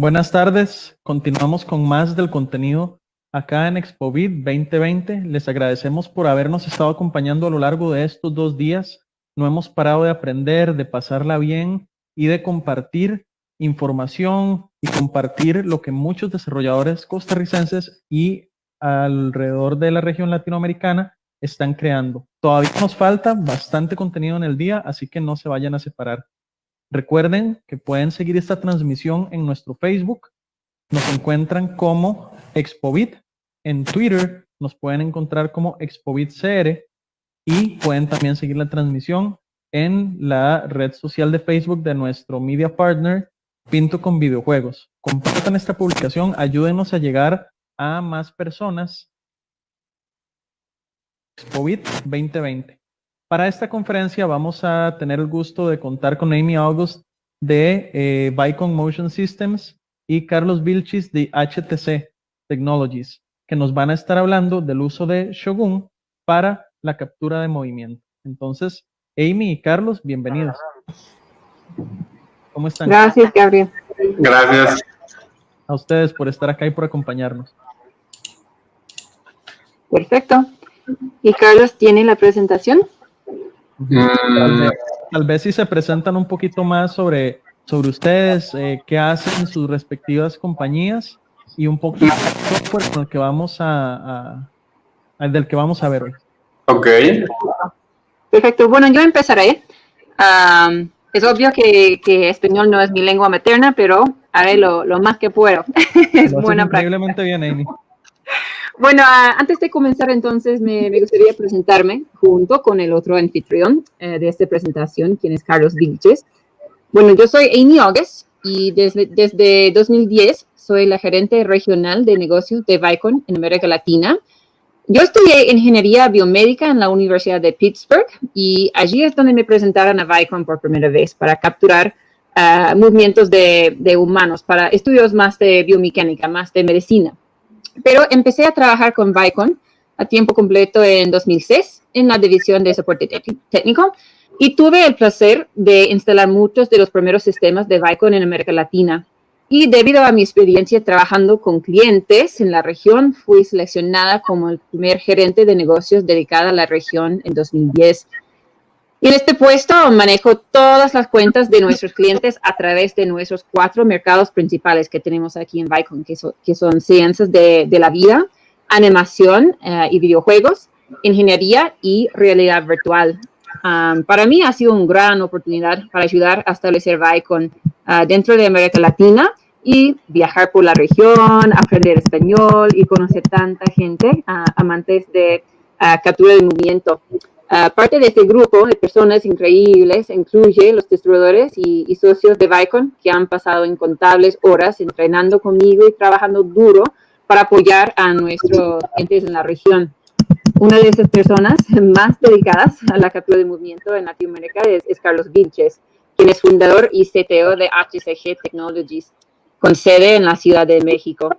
Buenas tardes, continuamos con más del contenido acá en ExpoVid 2020. Les agradecemos por habernos estado acompañando a lo largo de estos 2 días. No hemos parado de aprender, de pasarla bien y de compartir información y compartir lo que muchos desarrolladores costarricenses y alrededor de la región latinoamericana están creando. Todavía nos falta bastante contenido en el día, así que no se vayan a separar. Recuerden que pueden seguir esta transmisión en nuestro Facebook. Nos encuentran como ExpoVid. En Twitter nos pueden encontrar como ExpoVidCR y pueden también seguir la transmisión en la red social de Facebook de nuestro media partner Pinto con Videojuegos. Compartan esta publicación, ayúdenos a llegar a más personas. ExpoVid 2020. Para esta conferencia vamos a tener el gusto de contar con Amy August de Vicon Motion Systems y Carlos Vilchis de HTC Technologies, que nos van a estar hablando del uso de Shogun para la captura de movimiento. Entonces, Amy y Carlos, bienvenidos. ¿Cómo están? Gracias, Gabriel. Gracias. A ustedes por estar acá y por acompañarnos. Perfecto. ¿Y Carlos tiene la presentación? Tal vez si se presentan un poquito más sobre ustedes, qué hacen en sus respectivas compañías y un poquito del software con el que vamos del que vamos a ver hoy. Ok. Perfecto. Bueno, yo empezaré. Es obvio que español no es mi lengua materna, pero haré lo más que puedo. Es buena práctica. Increíblemente bien, Amy. Bueno, antes de comenzar entonces me gustaría presentarme junto con el otro anfitrión de esta presentación, quien es Carlos Vilches. Bueno, yo soy Amy August y desde 2010 soy la gerente regional de negocios de Vicon en América Latina. Yo estudié ingeniería biomédica en la Universidad de Pittsburgh y allí es donde me presentaron a Vicon por primera vez para capturar movimientos de humanos, para estudios más de biomecánica, más de medicina. Pero empecé a trabajar con Vicon a tiempo completo en 2006 en la división de soporte técnico y tuve el placer de instalar muchos de los primeros sistemas de Vicon en América Latina. Y debido a mi experiencia trabajando con clientes en la región, fui seleccionada como el primer gerente de negocios dedicada a la región en 2010. Y en este puesto manejo todas las cuentas de nuestros clientes a través de nuestros 4 mercados principales que tenemos aquí en Vicon, que son ciencias de la vida, animación y videojuegos, ingeniería y realidad virtual. Para mí ha sido una gran oportunidad para ayudar a establecer Vicon dentro de América Latina y viajar por la región, aprender español y conocer tanta gente, amantes de captura de movimiento. Parte de este grupo de personas increíbles incluye los distribuidores y socios de Vicon que han pasado incontables horas entrenando conmigo y trabajando duro para apoyar a nuestros clientes en la región. Una de esas personas más dedicadas a la captura de movimiento en Latinoamérica es Carlos Vilches, quien es fundador y CTO de HCG Technologies, con sede en la Ciudad de México.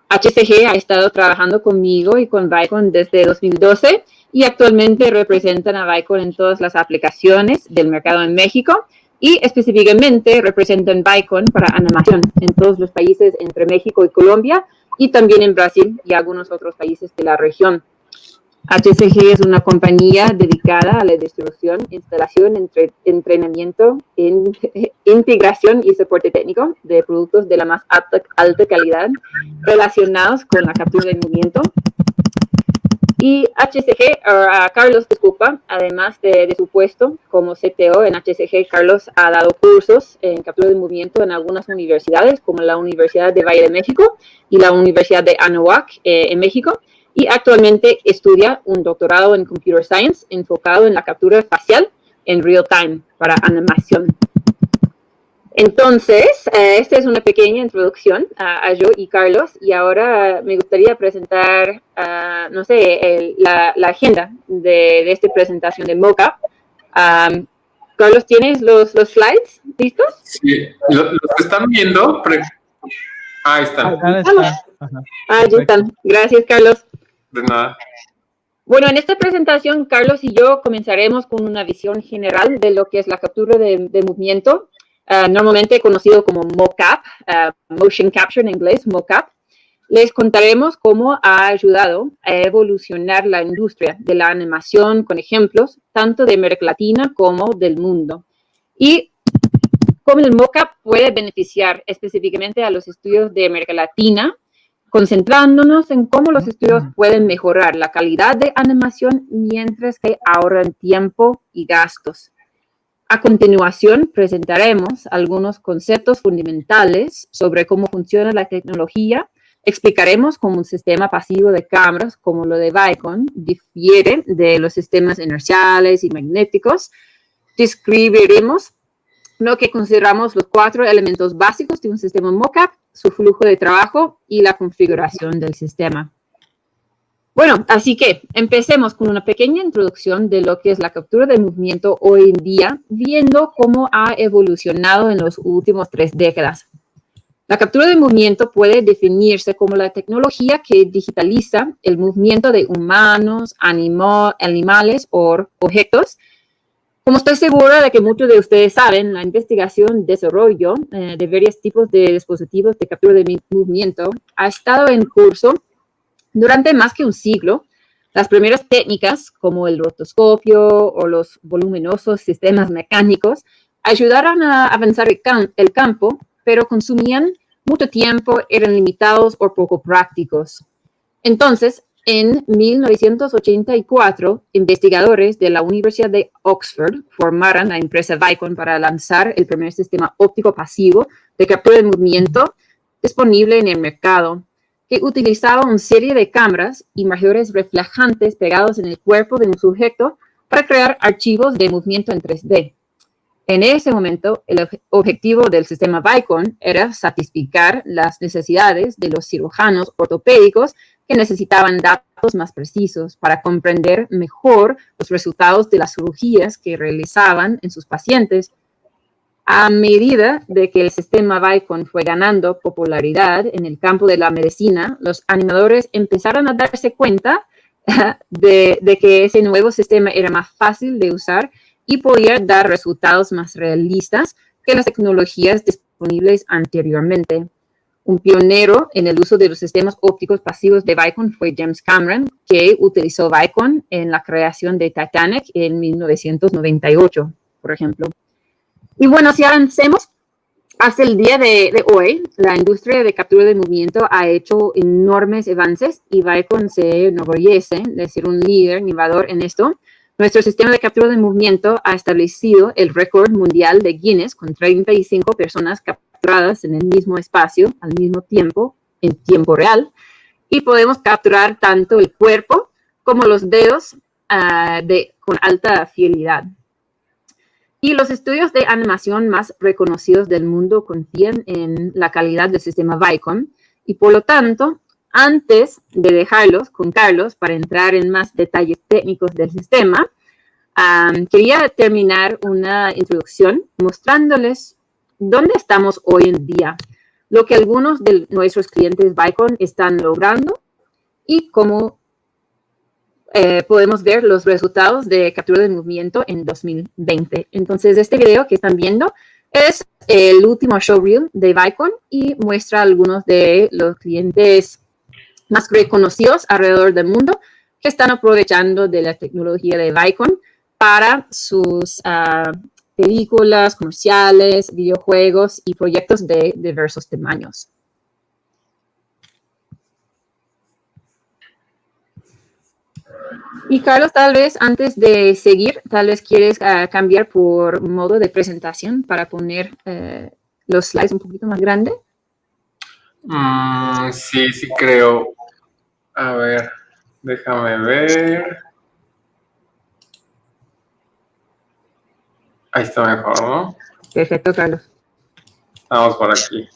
HCG ha estado trabajando conmigo y con Vicon desde 2012 y actualmente representan a Vicon en todas las aplicaciones del mercado en México y específicamente representan Vicon para animación en todos los países entre México y Colombia y también en Brasil y algunos otros países de la región. HCG es una compañía dedicada a la distribución, instalación, entrenamiento, integración y soporte técnico de productos de la más alta calidad relacionados con la captura de movimiento. Y Carlos, además de su puesto como CTO en HCG, Carlos ha dado cursos en captura de movimiento en algunas universidades, como la Universidad de Valle de México y la Universidad de Anáhuac en México. Y actualmente estudia un doctorado en Computer Science enfocado en la captura facial en real time para animación. Entonces, esta es una pequeña introducción a yo y Carlos, y ahora me gustaría presentar, no sé, la agenda de esta presentación de mockup. Carlos, ¿tienes los slides listos? Sí, los que están viendo. Ahí están. Ahí están. Gracias, Carlos. De nada. Bueno, en esta presentación, Carlos y yo comenzaremos con una visión general de lo que es la captura de movimiento. normalmente conocido como mocap, motion capture en inglés, mocap. Les contaremos cómo ha ayudado a evolucionar la industria de la animación con ejemplos tanto de América Latina como del mundo. Y cómo el mocap puede beneficiar específicamente a los estudios de América Latina, concentrándonos en cómo los estudios pueden mejorar la calidad de animación mientras que ahorran tiempo y gastos. A continuación, presentaremos algunos conceptos fundamentales sobre cómo funciona la tecnología. Explicaremos cómo un sistema pasivo de cámaras, como lo de Vicon, difiere de los sistemas inerciales y magnéticos. Describiremos lo que consideramos los 4 elementos básicos de un sistema mocap, su flujo de trabajo y la configuración del sistema. Bueno, así que empecemos con una pequeña introducción de lo que es la captura de movimiento hoy en día, viendo cómo ha evolucionado en los últimos 3 décadas. La captura de movimiento puede definirse como la tecnología que digitaliza el movimiento de humanos, animales o objetos. Como estoy segura de que muchos de ustedes saben, la investigación y desarrollo de varios tipos de dispositivos de captura de movimiento ha estado en curso durante más que un siglo. Las primeras técnicas, como el rotoscopio o los voluminosos sistemas mecánicos, ayudaron a avanzar el campo, pero consumían mucho tiempo, eran limitados o poco prácticos. Entonces, en 1984, investigadores de la Universidad de Oxford formaron la empresa Vicon para lanzar el primer sistema óptico pasivo de captura de movimiento disponible en el mercado, que utilizaba una serie de cámaras y marcadores reflejantes pegados en el cuerpo de un sujeto para crear archivos de movimiento en 3D. En ese momento, el objetivo del sistema Vicon era satisfacer las necesidades de los cirujanos ortopédicos que necesitaban datos más precisos para comprender mejor los resultados de las cirugías que realizaban en sus pacientes. A medida de que el sistema Vicon fue ganando popularidad en el campo de la medicina, los animadores empezaron a darse cuenta de que ese nuevo sistema era más fácil de usar y podía dar resultados más realistas que las tecnologías disponibles anteriormente. Un pionero en el uso de los sistemas ópticos pasivos de Vicon fue James Cameron, que utilizó Vicon en la creación de Titanic en 1998, por ejemplo. Y bueno, si avancemos hasta el día de hoy, la industria de captura de movimiento ha hecho enormes avances y Vicon se enorgullece de ser un líder innovador en esto. Nuestro sistema de captura de movimiento ha establecido el récord mundial de Guinness con 35 personas capturadas en el mismo espacio al mismo tiempo, en tiempo real, y podemos capturar tanto el cuerpo como los dedos con alta fidelidad. Y los estudios de animación más reconocidos del mundo confían en la calidad del sistema Vicon y por lo tanto, antes de dejarlos con Carlos para entrar en más detalles técnicos del sistema, quería terminar una introducción mostrándoles dónde estamos hoy en día, lo que algunos de nuestros clientes Vicon están logrando y cómo podemos ver los resultados de captura de movimiento en 2020. Entonces, este video que están viendo es el último showreel de Vicon y muestra algunos de los clientes más reconocidos alrededor del mundo que están aprovechando de la tecnología de Vicon para sus películas, comerciales, videojuegos y proyectos de diversos tamaños. Y Carlos, tal vez antes de seguir, tal vez quieres cambiar por modo de presentación para poner los slides un poquito más grandes. Sí creo. A ver, déjame ver. Ahí está mejor, ¿no? Perfecto, Carlos. Vamos por aquí.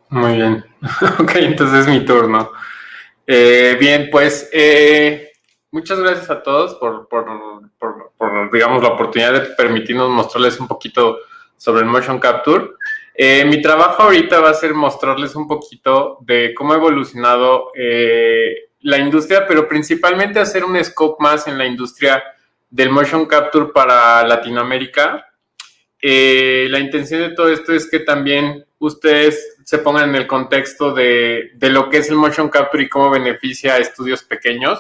Muy bien. Ok, entonces es mi turno. Bien, pues muchas gracias a todos por, digamos, la oportunidad de permitirnos mostrarles un poquito sobre el motion capture. Mi trabajo ahorita va a ser mostrarles un poquito de cómo ha evolucionado la industria, pero principalmente hacer un scope más en la industria del motion capture para Latinoamérica. La intención de todo esto es que también ustedes se pongan en el contexto de lo que es el motion capture y cómo beneficia a estudios pequeños.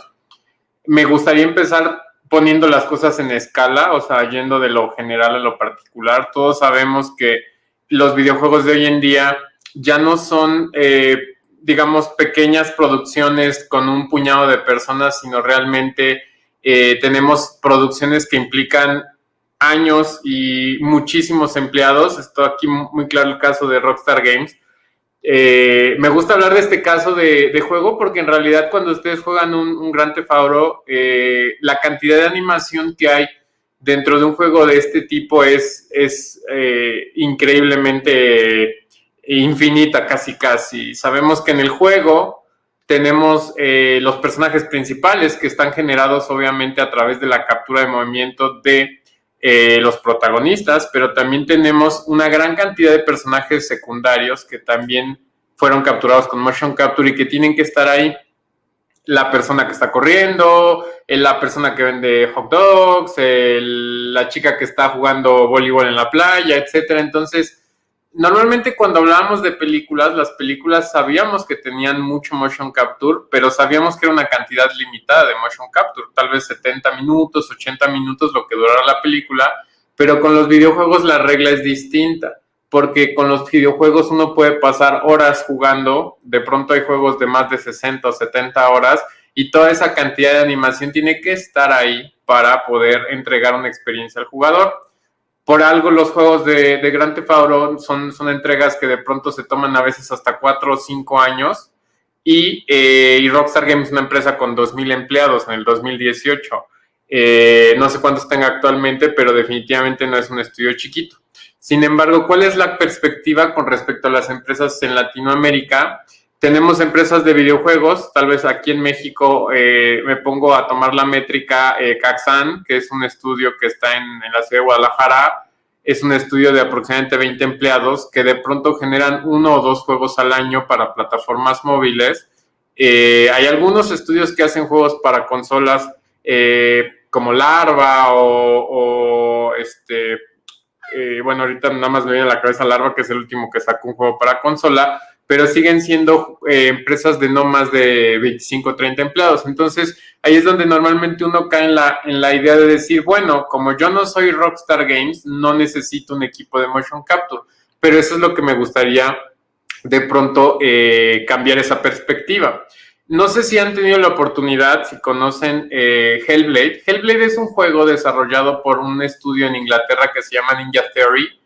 Me gustaría empezar poniendo las cosas en escala, o sea, yendo de lo general a lo particular. Todos sabemos que los videojuegos de hoy en día ya no son, digamos, pequeñas producciones con un puñado de personas, sino realmente tenemos producciones que implican años y muchísimos empleados. Esto aquí muy claro el caso de Rockstar Games. Me gusta hablar de este caso de juego porque en realidad cuando ustedes juegan un Grand Theft Auto, la cantidad de animación que hay dentro de un juego de este tipo es increíblemente infinita, casi. Sabemos que en el juego tenemos los personajes principales que están generados obviamente a través de la captura de movimiento de los protagonistas, pero también tenemos una gran cantidad de personajes secundarios que también fueron capturados con motion capture y que tienen que estar ahí. La persona que está corriendo, la persona que vende hot dogs, la chica que está jugando voleibol en la playa, etcétera. Entonces, normalmente cuando hablábamos de películas, las películas sabíamos que tenían mucho motion capture, pero sabíamos que era una cantidad limitada de motion capture, tal vez 70 minutos, 80 minutos, lo que durara la película, pero con los videojuegos la regla es distinta, porque con los videojuegos uno puede pasar horas jugando, de pronto hay juegos de más de 60 o 70 horas, y toda esa cantidad de animación tiene que estar ahí para poder entregar una experiencia al jugador. Por algo los juegos de Grand Theft Auto son entregas que de pronto se toman a veces hasta 4 o 5 años y Rockstar Games es una empresa con 2,000 empleados en el 2018. No sé cuántos tenga actualmente, pero definitivamente no es un estudio chiquito. Sin embargo, ¿cuál es la perspectiva con respecto a las empresas en Latinoamérica? Tenemos empresas de videojuegos, tal vez aquí en México me pongo a tomar la métrica Caxan, que es un estudio que está en la ciudad de Guadalajara. Es un estudio de aproximadamente 20 empleados que de pronto generan 1 o 2 juegos al año para plataformas móviles. Hay algunos estudios que hacen juegos para consolas como Larva bueno, ahorita nada más me viene a la cabeza Larva, que es el último que sacó un juego para consola, pero siguen siendo empresas de no más de 25 o 30 empleados. Entonces, ahí es donde normalmente uno cae en la idea de decir, bueno, como yo no soy Rockstar Games, no necesito un equipo de motion capture, pero eso es lo que me gustaría de pronto cambiar esa perspectiva. No sé si han tenido la oportunidad, si conocen Hellblade. Hellblade es un juego desarrollado por un estudio en Inglaterra que se llama Ninja Theory.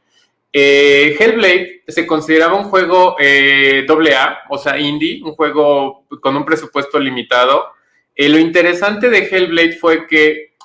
Hellblade se consideraba un juego AA, o sea, indie, un juego con un presupuesto limitado. Lo interesante de Hellblade fue que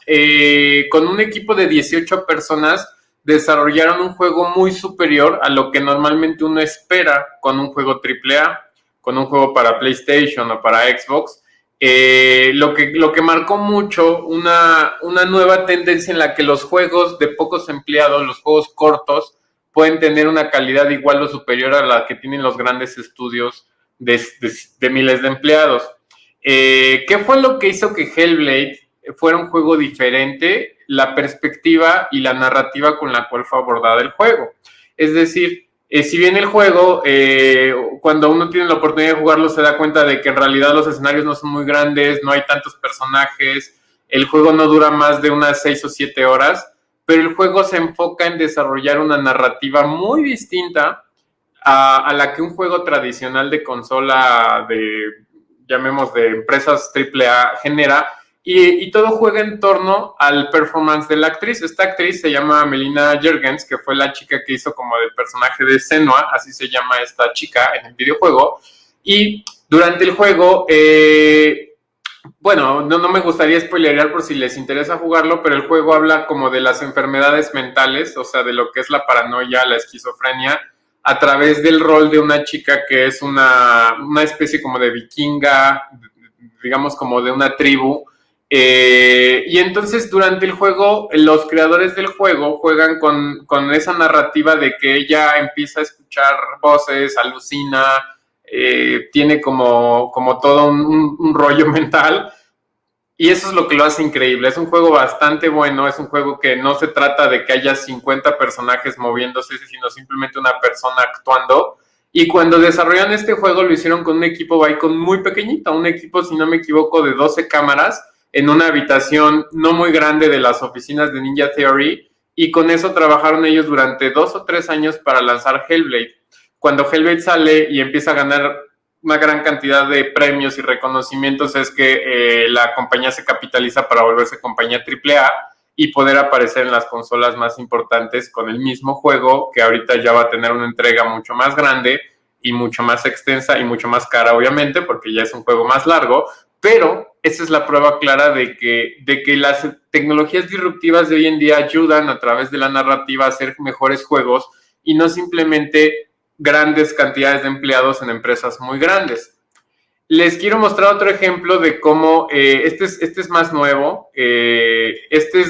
con un equipo de 18 personas desarrollaron un juego muy superior a lo que normalmente uno espera con un juego AAA, con un juego para PlayStation o para Xbox. Lo que marcó mucho una nueva tendencia en la que los juegos de pocos empleados, los juegos cortos, pueden tener una calidad igual o superior a la que tienen los grandes estudios de miles de empleados. ¿Qué fue lo que hizo que Hellblade fuera un juego diferente? La perspectiva y la narrativa con la cual fue abordada el juego. Es decir, si bien el juego, cuando uno tiene la oportunidad de jugarlo, se da cuenta de que en realidad los escenarios no son muy grandes, no hay tantos personajes, el juego no dura más de unas 6 o 7 horas, pero el juego se enfoca en desarrollar una narrativa muy distinta a la que un juego tradicional de consola llamemos de empresas AAA genera, y todo juega en torno al performance de la actriz. Esta actriz se llama Melina Jurgens, que fue la chica que hizo como el personaje de Senua, así se llama esta chica en el videojuego, y durante el juego, bueno, no me gustaría spoilerear por si les interesa jugarlo, pero el juego habla como de las enfermedades mentales, o sea, de lo que es la paranoia, la esquizofrenia, a través del rol de una chica que es una especie como de vikinga, digamos como de una tribu. Y entonces durante el juego, los creadores del juego juegan con esa narrativa de que ella empieza a escuchar voces, alucina, tiene como todo un rollo mental, y eso es lo que lo hace increíble. Es un juego bastante bueno, es un juego que no se trata de que haya 50 personajes moviéndose, sino simplemente una persona actuando. Y cuando desarrollan este juego lo hicieron con un equipo Vicon muy pequeñito, un equipo, si no me equivoco, de 12 cámaras en una habitación no muy grande de las oficinas de Ninja Theory, y con eso trabajaron ellos durante 2 o 3 años para lanzar Hellblade. Cuando Hellblade sale y empieza a ganar una gran cantidad de premios y reconocimientos, es que la compañía se capitaliza para volverse compañía AAA y poder aparecer en las consolas más importantes con el mismo juego, que ahorita ya va a tener una entrega mucho más grande y mucho más extensa y mucho más cara, obviamente, porque ya es un juego más largo, pero esa es la prueba clara de que las tecnologías disruptivas de hoy en día ayudan a través de la narrativa a hacer mejores juegos y no simplemente grandes cantidades de empleados en empresas muy grandes. Les quiero mostrar otro ejemplo de cómo, este es más nuevo, este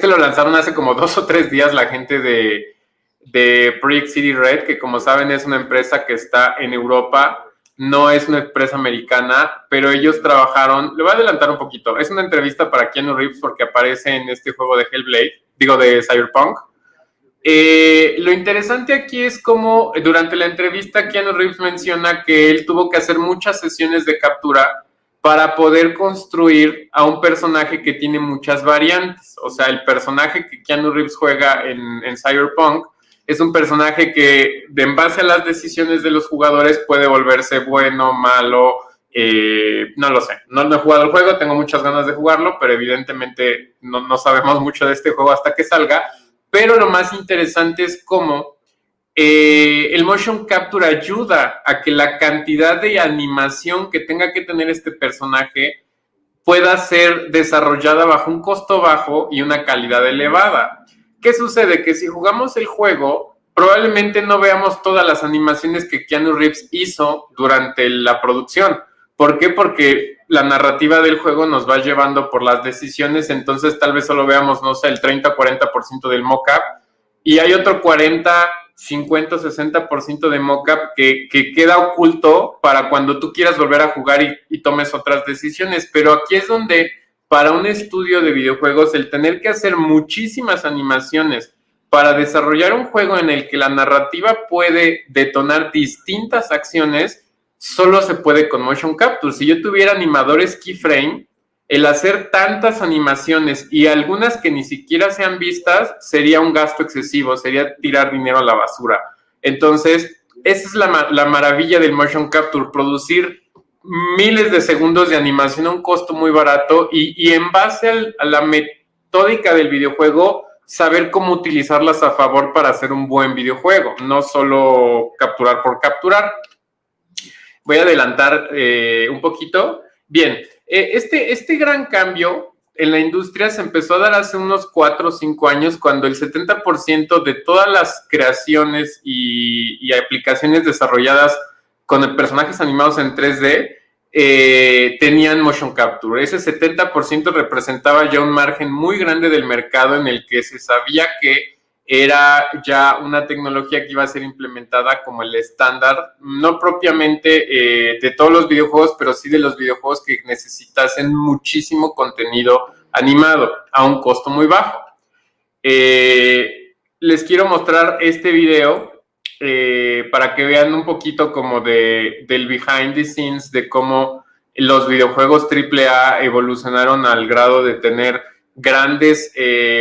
lo lanzaron hace como 2 o 3 días la gente de Project City Red, que como saben es una empresa que está en Europa, no es una empresa americana, pero ellos trabajaron, le voy a adelantar un poquito, es una entrevista para Keanu Reeves porque aparece en este juego de Hellblade, de Cyberpunk. Lo interesante aquí es cómo durante la entrevista Keanu Reeves menciona que él tuvo que hacer muchas sesiones de captura para poder construir a un personaje que tiene muchas variantes. O sea, el personaje que Keanu Reeves juega en Cyberpunk es un personaje que, en base a las decisiones de los jugadores, puede volverse bueno, malo, no lo sé. No he jugado el juego, tengo muchas ganas de jugarlo, pero evidentemente no sabemos mucho de este juego hasta que salga. Pero lo más interesante es cómo el motion capture ayuda a que la cantidad de animación que tenga que tener este personaje pueda ser desarrollada bajo un costo bajo y una calidad elevada. ¿Qué sucede? Que si jugamos el juego, probablemente no veamos todas las animaciones que Keanu Reeves hizo durante la producción. ¿Por qué? Porque la narrativa del juego nos va llevando por las decisiones, entonces tal vez solo veamos, no sé, el 30 o 40% del mockup, y hay otro 40, 50 o 60% de mockup que queda oculto para cuando tú quieras volver a jugar y tomes otras decisiones. Pero aquí es donde, para un estudio de videojuegos, el tener que hacer muchísimas animaciones para desarrollar un juego en el que la narrativa puede detonar distintas acciones, solo se puede con motion capture. Si yo tuviera animadores keyframe, el hacer tantas animaciones y algunas que ni siquiera sean vistas sería un gasto excesivo, sería tirar dinero a la basura. Entonces, esa es la maravilla del motion capture, producir miles de segundos de animación a un costo muy barato y en base a la metódica del videojuego, saber cómo utilizarlas a favor para hacer un buen videojuego, no solo capturar por capturar. Voy a adelantar un poquito. Bien, este gran cambio en la industria se empezó a dar hace unos 4 o 5 años, cuando el 70% de todas las creaciones y aplicaciones desarrolladas con personajes animados en 3D tenían motion capture. Ese 70% representaba ya un margen muy grande del mercado en el que se sabía que era ya una tecnología que iba a ser implementada como el estándar, no propiamente de todos los videojuegos, pero sí de los videojuegos que necesitasen muchísimo contenido animado a un costo muy bajo. Les quiero mostrar este video para que vean un poquito como del behind the scenes de cómo los videojuegos AAA evolucionaron al grado de tener grandes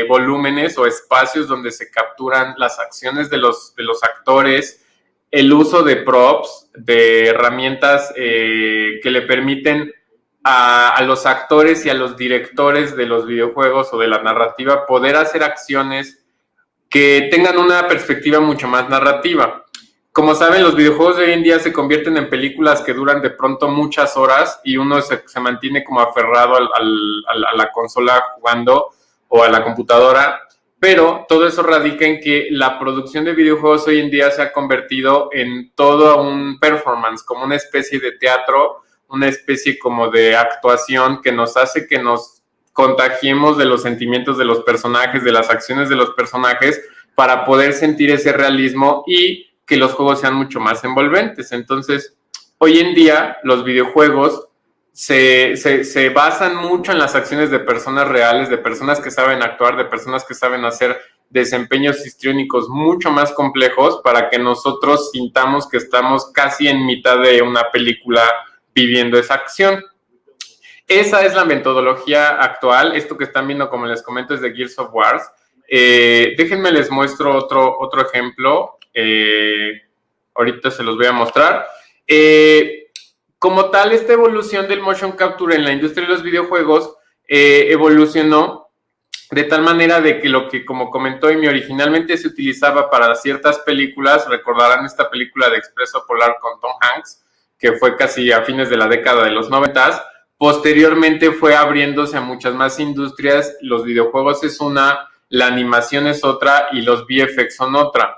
volúmenes o espacios donde se capturan las acciones de los actores, el uso de props, de herramientas que le permiten a los actores y a los directores de los videojuegos o de la narrativa poder hacer acciones que tengan una perspectiva mucho más narrativa. Como saben, los videojuegos de hoy en día se convierten en películas que duran de pronto muchas horas y uno se mantiene como aferrado a la consola jugando o a la computadora, pero todo eso radica en que la producción de videojuegos hoy en día se ha convertido en todo un performance, como una especie de teatro, una especie como de actuación que nos hace que nos contagiemos de los sentimientos de los personajes, de las acciones de los personajes, para poder sentir ese realismo y que los juegos sean mucho más envolventes. Entonces, hoy en día los videojuegos se basan mucho en las acciones de personas reales, de personas que saben actuar, de personas que saben hacer desempeños histriónicos mucho más complejos para que nosotros sintamos que estamos casi en mitad de una película viviendo esa acción. Esa es la metodología actual. Esto que están viendo, como les comento, es de Gears of War. Déjenme les muestro otro ejemplo. Ahorita se los voy a mostrar. Como tal, esta evolución del motion capture en la industria de los videojuegos evolucionó de tal manera de que lo que, como comentó Amy, originalmente se utilizaba para ciertas películas, recordarán esta película de Expreso Polar con Tom Hanks, que fue casi a fines de la década de los 90s, posteriormente fue abriéndose a muchas más industrias. Los videojuegos es una, la animación es otra y los VFX son otra.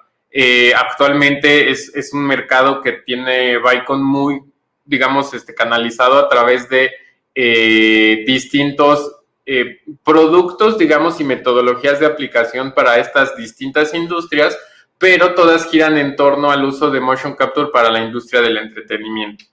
Actualmente es un mercado que tiene Vicon muy, digamos, canalizado a través de distintos productos, digamos, y metodologías de aplicación para estas distintas industrias, pero todas giran en torno al uso de motion capture para la industria del entretenimiento.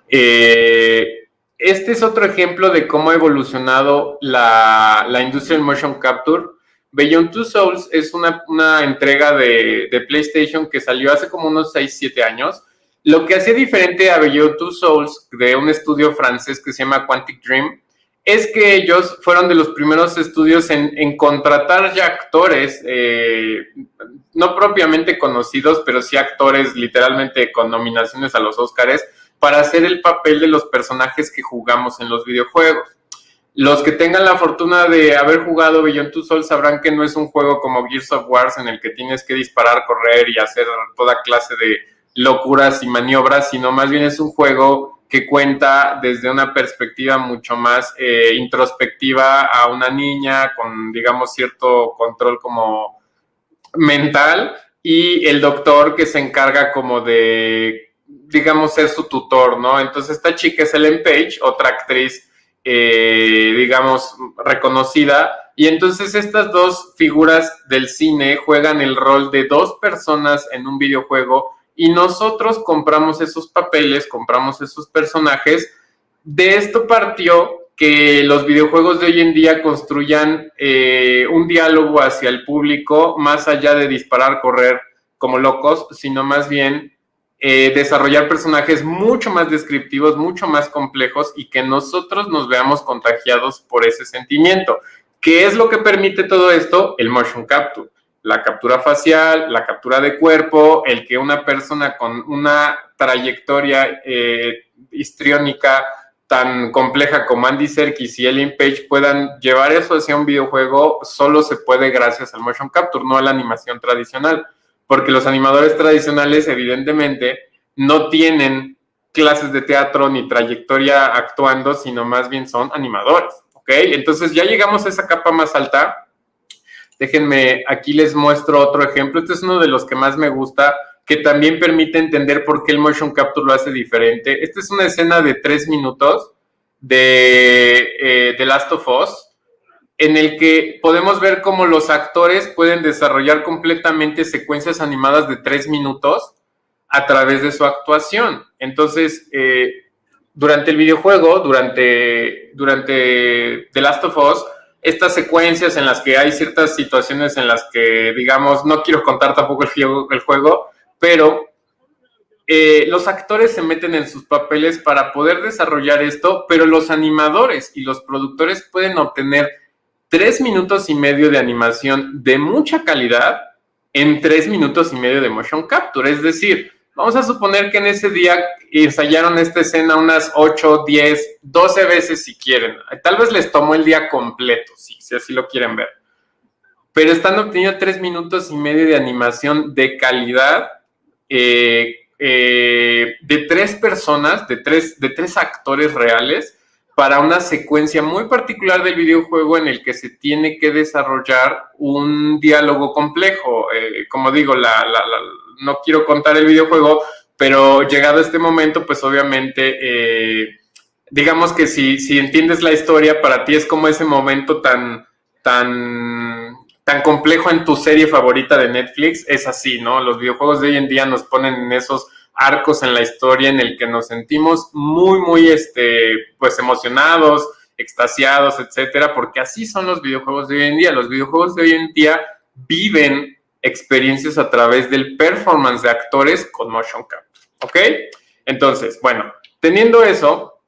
Este es otro ejemplo de cómo ha evolucionado la industria del motion capture. Beyond Two Souls es una entrega de PlayStation que salió hace como unos 6-7 años. Lo que hacía diferente a Beyond Two Souls, de un estudio francés que se llama Quantic Dream, es que ellos fueron de los primeros estudios en contratar ya actores, no propiamente conocidos, pero sí actores literalmente con nominaciones a los Óscares, para hacer el papel de los personajes que jugamos en los videojuegos. Los que tengan la fortuna de haber jugado Beyond Two Souls sabrán que no es un juego como Gears of War en el que tienes que disparar, correr y hacer toda clase de locuras y maniobras, sino más bien es un juego que cuenta desde una perspectiva mucho más introspectiva a una niña con, digamos, cierto control como mental, y el doctor que se encarga como de, digamos, ser su tutor, ¿no? Entonces esta chica es Ellen Page, otra actriz, digamos, reconocida, y entonces estas dos figuras del cine juegan el rol de dos personas en un videojuego, y nosotros compramos esos papeles, compramos esos personajes. De esto partió que los videojuegos de hoy en día construyan un diálogo hacia el público, más allá de disparar, correr como locos, sino más bien desarrollar personajes mucho más descriptivos, mucho más complejos, y que nosotros nos veamos contagiados por ese sentimiento. ¿Qué es lo que permite todo esto? El motion capture. La captura facial, la captura de cuerpo, el que una persona con una trayectoria histriónica tan compleja como Andy Serkis y Ellen Page puedan llevar eso hacia un videojuego, solo se puede gracias al motion capture, no a la animación tradicional, porque los animadores tradicionales evidentemente no tienen clases de teatro ni trayectoria actuando, sino más bien son animadores, ¿ok? Entonces ya llegamos a esa capa más alta. Déjenme, aquí les muestro otro ejemplo. Este es uno de los que más me gusta, que también permite entender por qué el motion capture lo hace diferente. Esta es una escena de 3 minutos de The Last of Us, en el que podemos ver cómo los actores pueden desarrollar completamente secuencias animadas de 3 minutos a través de su actuación. Entonces, durante el videojuego, durante The Last of Us, estas secuencias en las que hay ciertas situaciones en las que, digamos, no quiero contar tampoco el juego, pero los actores se meten en sus papeles para poder desarrollar esto, pero los animadores y los productores pueden obtener 3 minutos y medio de animación de mucha calidad en 3 minutos y medio de motion capture. Es decir, Vamos a suponer que en ese día ensayaron esta escena unas 8, 10, 12 veces si quieren. Tal vez les tomó el día completo, si así lo quieren ver. Pero están obteniendo 3 minutos y medio de animación de calidad de 3 personas, de tres actores reales, para una secuencia muy particular del videojuego en el que se tiene que desarrollar un diálogo complejo. Como digo, no quiero contar el videojuego, pero llegado a este momento, pues obviamente, digamos que si entiendes la historia, para ti es como ese momento tan complejo en tu serie favorita de Netflix. Es así, ¿no? Los videojuegos de hoy en día nos ponen en esos arcos en la historia en el que nos sentimos muy, pues emocionados, extasiados, etcétera, porque así son los videojuegos de hoy en día. Los videojuegos de hoy en día viven experiencias a través del performance de actores con motion capture, ¿ok? Entonces, bueno, teniendo eso,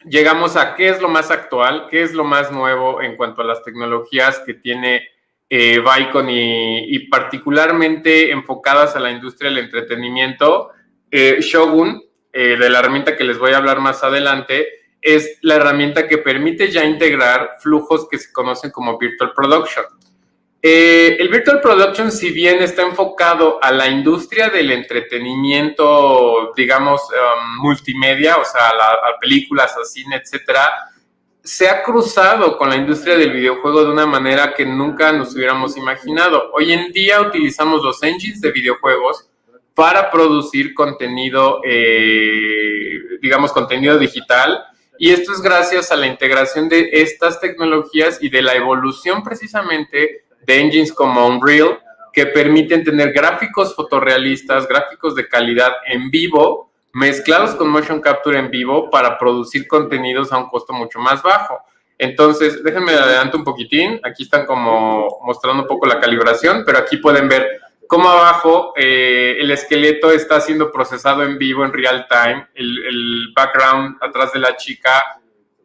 llegamos a qué es lo más actual, qué es lo más nuevo en cuanto a las tecnologías que tiene Vicon y particularmente enfocadas a la industria del entretenimiento. Shogun, de la herramienta que les voy a hablar más adelante, es la herramienta que permite ya integrar flujos que se conocen como Virtual Production. El Virtual Production, si bien está enfocado a la industria del entretenimiento, digamos, multimedia, o sea, a películas, a cine, etcétera, se ha cruzado con la industria del videojuego de una manera que nunca nos hubiéramos imaginado. Hoy en día utilizamos los engines de videojuegos para producir contenido, digamos, contenido digital, y esto es gracias a la integración de estas tecnologías y de la evolución precisamente de engines como Unreal, que permiten tener gráficos fotorrealistas, gráficos de calidad en vivo, mezclados con motion capture en vivo para producir contenidos a un costo mucho más bajo. Entonces, déjenme adelantar un poquitín. Aquí están como mostrando un poco la calibración, pero aquí pueden ver cómo abajo el esqueleto está siendo procesado en vivo en real time. El background atrás de la chica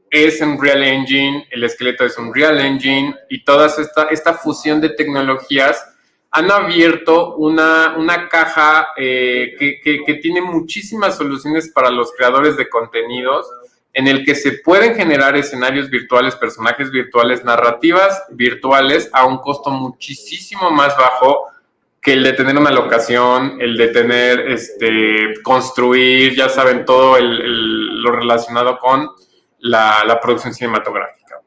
es Unreal Engine, el esqueleto es Unreal Engine, y toda esta fusión de tecnologías han abierto una caja que tiene muchísimas soluciones para los creadores de contenidos, en el que se pueden generar escenarios virtuales, personajes virtuales, narrativas virtuales a un costo muchísimo más bajo que el de tener una locación, el de tener, construir, ya saben, todo lo relacionado con la producción cinematográfica.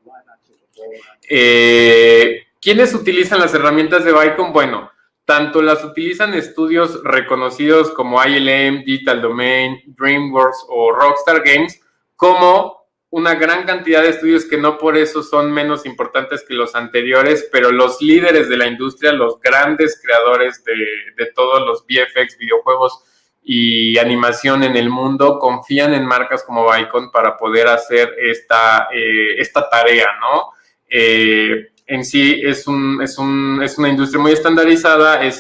¿Quiénes utilizan las herramientas de Vicon? Bueno, tanto las utilizan estudios reconocidos como ILM, Digital Domain, DreamWorks o Rockstar Games, como una gran cantidad de estudios que no por eso son menos importantes que los anteriores, pero los líderes de la industria, los grandes creadores de todos los VFX, videojuegos y animación en el mundo, confían en marcas como Vicon para poder hacer esta tarea, ¿no? En sí es una industria muy estandarizada, y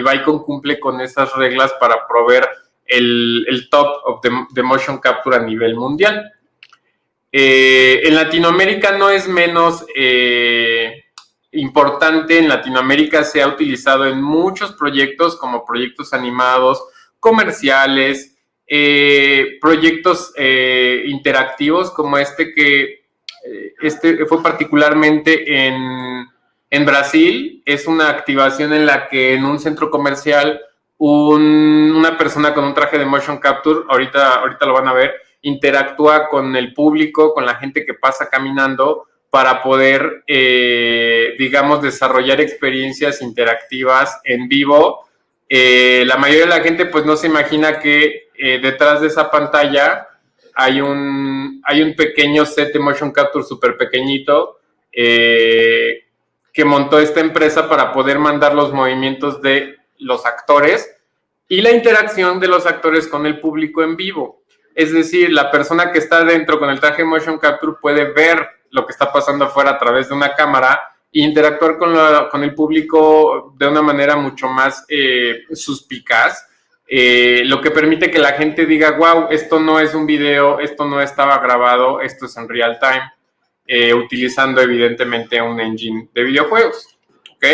Vicon cumple con esas reglas para proveer el top of the motion capture a nivel mundial. En Latinoamérica no es menos importante. En Latinoamérica se ha utilizado en muchos proyectos, como proyectos animados, comerciales, proyectos interactivos como que fue particularmente en Brasil. Es una activación en la que en un centro comercial una persona con un traje de motion capture, ahorita lo van a ver, interactúa con el público, con la gente que pasa caminando, para poder, digamos, desarrollar experiencias interactivas en vivo. La mayoría de la gente pues no se imagina que detrás de esa pantalla hay un pequeño set de motion capture súper pequeñito que montó esta empresa para poder mandar los movimientos de los actores y la interacción de los actores con el público en vivo. Es decir, la persona que está dentro con el traje de motion capture puede ver lo que está pasando afuera a través de una cámara e interactuar con el público de una manera mucho más suspicaz, lo que permite que la gente diga, wow, esto no es un video, esto no estaba grabado, esto es en real time, utilizando evidentemente un engine de videojuegos, ¿ok?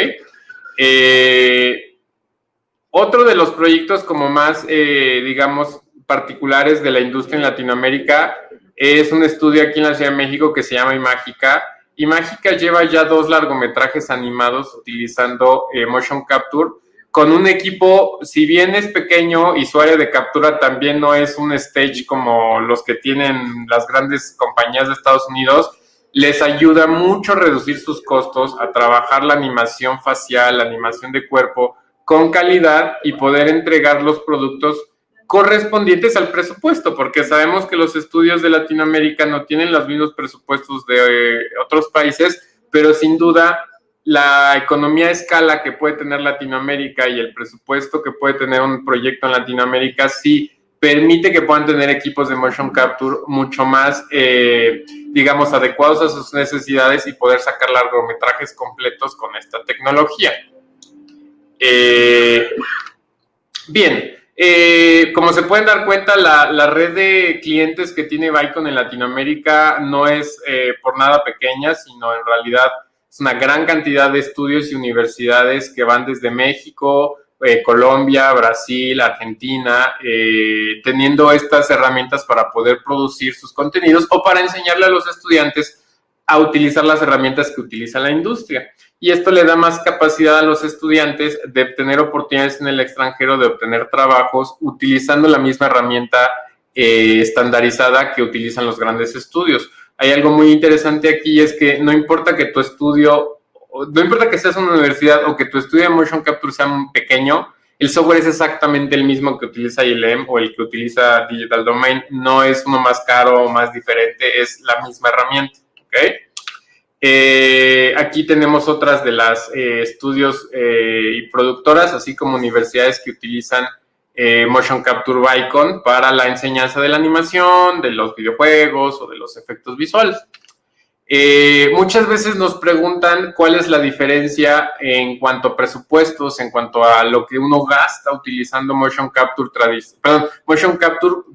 Otro de los proyectos como más, digamos, particulares de la industria en Latinoamérica es un estudio aquí en la Ciudad de México que se llama Imágica. Imágica lleva ya 2 largometrajes animados utilizando motion capture con un equipo, si bien es pequeño y su área de captura también no es un stage como los que tienen las grandes compañías de Estados Unidos, les ayuda mucho a reducir sus costos, a trabajar la animación facial, la animación de cuerpo con calidad y poder entregar los productos correspondientes al presupuesto, porque sabemos que los estudios de Latinoamérica no tienen los mismos presupuestos de otros países, pero sin duda la economía a escala que puede tener Latinoamérica y el presupuesto que puede tener un proyecto en Latinoamérica sí permite que puedan tener equipos de motion capture mucho más, digamos, adecuados a sus necesidades y poder sacar largometrajes completos con esta tecnología. Bien, como se pueden dar cuenta, la red de clientes que tiene Vicon en Latinoamérica no es por nada pequeña, sino en realidad es una gran cantidad de estudios y universidades que van desde México, Colombia, Brasil, Argentina, teniendo estas herramientas para poder producir sus contenidos o para enseñarle a los estudiantes a utilizar las herramientas que utiliza la industria. Y esto le da más capacidad a los estudiantes de obtener oportunidades en el extranjero, de obtener trabajos utilizando la misma herramienta estandarizada que utilizan los grandes estudios. Hay algo muy interesante aquí, es que no importa que tu estudio, no importa que seas una universidad o que tu estudio de motion capture sea pequeño, el software es exactamente el mismo que utiliza ILM o el que utiliza Digital Domain, no es uno más caro o más diferente, es la misma herramienta, ¿ok? Aquí tenemos otras de las estudios y productoras, así como universidades que utilizan Motion Capture Vicon para la enseñanza de la animación, de los videojuegos o de los efectos visuales. Muchas veces nos preguntan cuál es la diferencia en cuanto a presupuestos, en cuanto a lo que uno gasta utilizando Motion Capture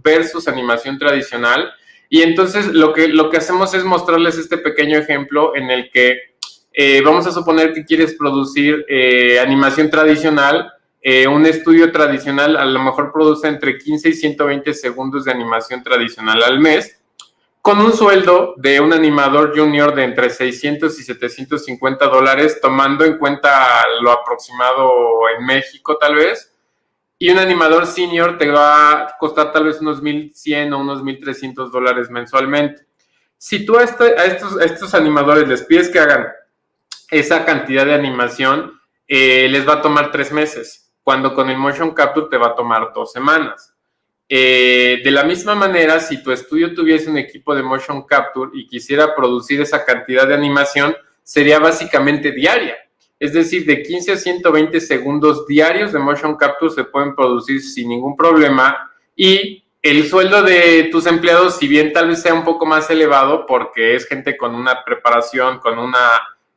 versus animación tradicional. Y entonces lo que hacemos es mostrarles este pequeño ejemplo en el que vamos a suponer que quieres producir animación tradicional. Un estudio tradicional a lo mejor produce entre 15 y 120 segundos de animación tradicional al mes, con un sueldo de un animador junior de entre 600 y 750 dólares, tomando en cuenta lo aproximado en México tal vez. Y un animador senior te va a costar tal vez unos 1,100 o unos 1,300 dólares mensualmente. Si tú a estos animadores les pides que hagan esa cantidad de animación, les va a tomar 3 meses, cuando con el Motion Capture te va a tomar 2 semanas. De la misma manera, si tu estudio tuviese un equipo de Motion Capture y quisiera producir esa cantidad de animación, sería básicamente diaria. Es decir, de 15 a 120 segundos diarios de Motion Capture se pueden producir sin ningún problema, y el sueldo de tus empleados, si bien tal vez sea un poco más elevado porque es gente con una preparación, con una,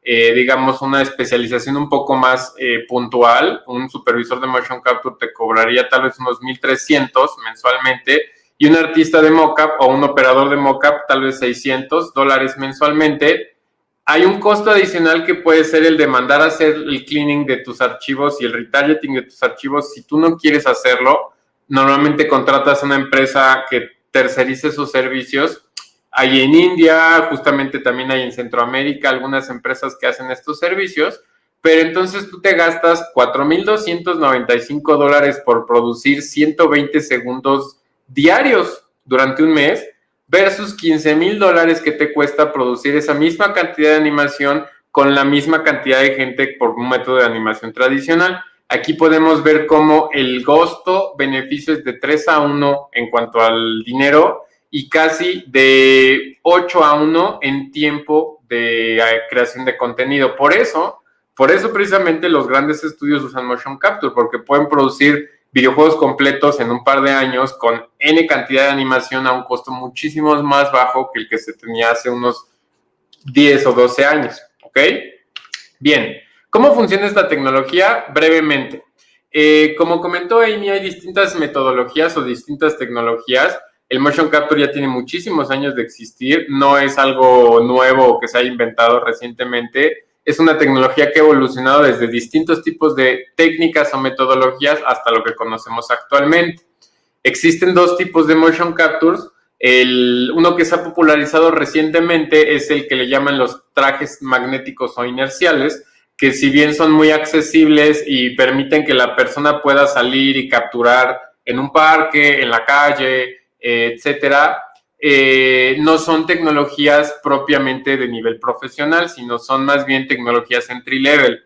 digamos, una especialización un poco más puntual, un supervisor de Motion Capture te cobraría tal vez unos 1,300 mensualmente, y un artista de mockup o un operador de mockup tal vez 600 dólares mensualmente. Hay un costo adicional que puede ser el de mandar a hacer el cleaning de tus archivos y el retargeting de tus archivos. Si tú no quieres hacerlo, normalmente contratas a una empresa que tercerice sus servicios. Hay en India, justamente también hay en Centroamérica algunas empresas que hacen estos servicios, pero entonces tú te gastas 4,295 dólares por producir 120 segundos diarios durante un mes, versus 15,000 dólares que te cuesta producir esa misma cantidad de animación con la misma cantidad de gente por un método de animación tradicional. Aquí podemos ver cómo el costo-beneficio es de 3-1 en cuanto al dinero y casi de 8-1 en tiempo de creación de contenido. Por eso precisamente los grandes estudios usan Motion Capture, porque pueden producir videojuegos completos en un par de años con N cantidad de animación a un costo muchísimo más bajo que el que se tenía hace unos 10 o 12 años, ¿ok? Bien, ¿cómo funciona esta tecnología? Brevemente. Como comentó Amy, hay distintas metodologías o distintas tecnologías. El Motion Capture ya tiene muchísimos años de existir, no es algo nuevo o que se haya inventado recientemente. es una tecnología que ha evolucionado desde distintos tipos de técnicas o metodologías hasta lo que conocemos actualmente. Existen dos tipos de motion captures. Uno que se ha popularizado recientemente es el que le llaman los trajes magnéticos o inerciales, que si bien son muy accesibles y permiten que la persona pueda salir y capturar en un parque, en la calle, etcétera, no son tecnologías propiamente de nivel profesional, sino son más bien tecnologías entry level.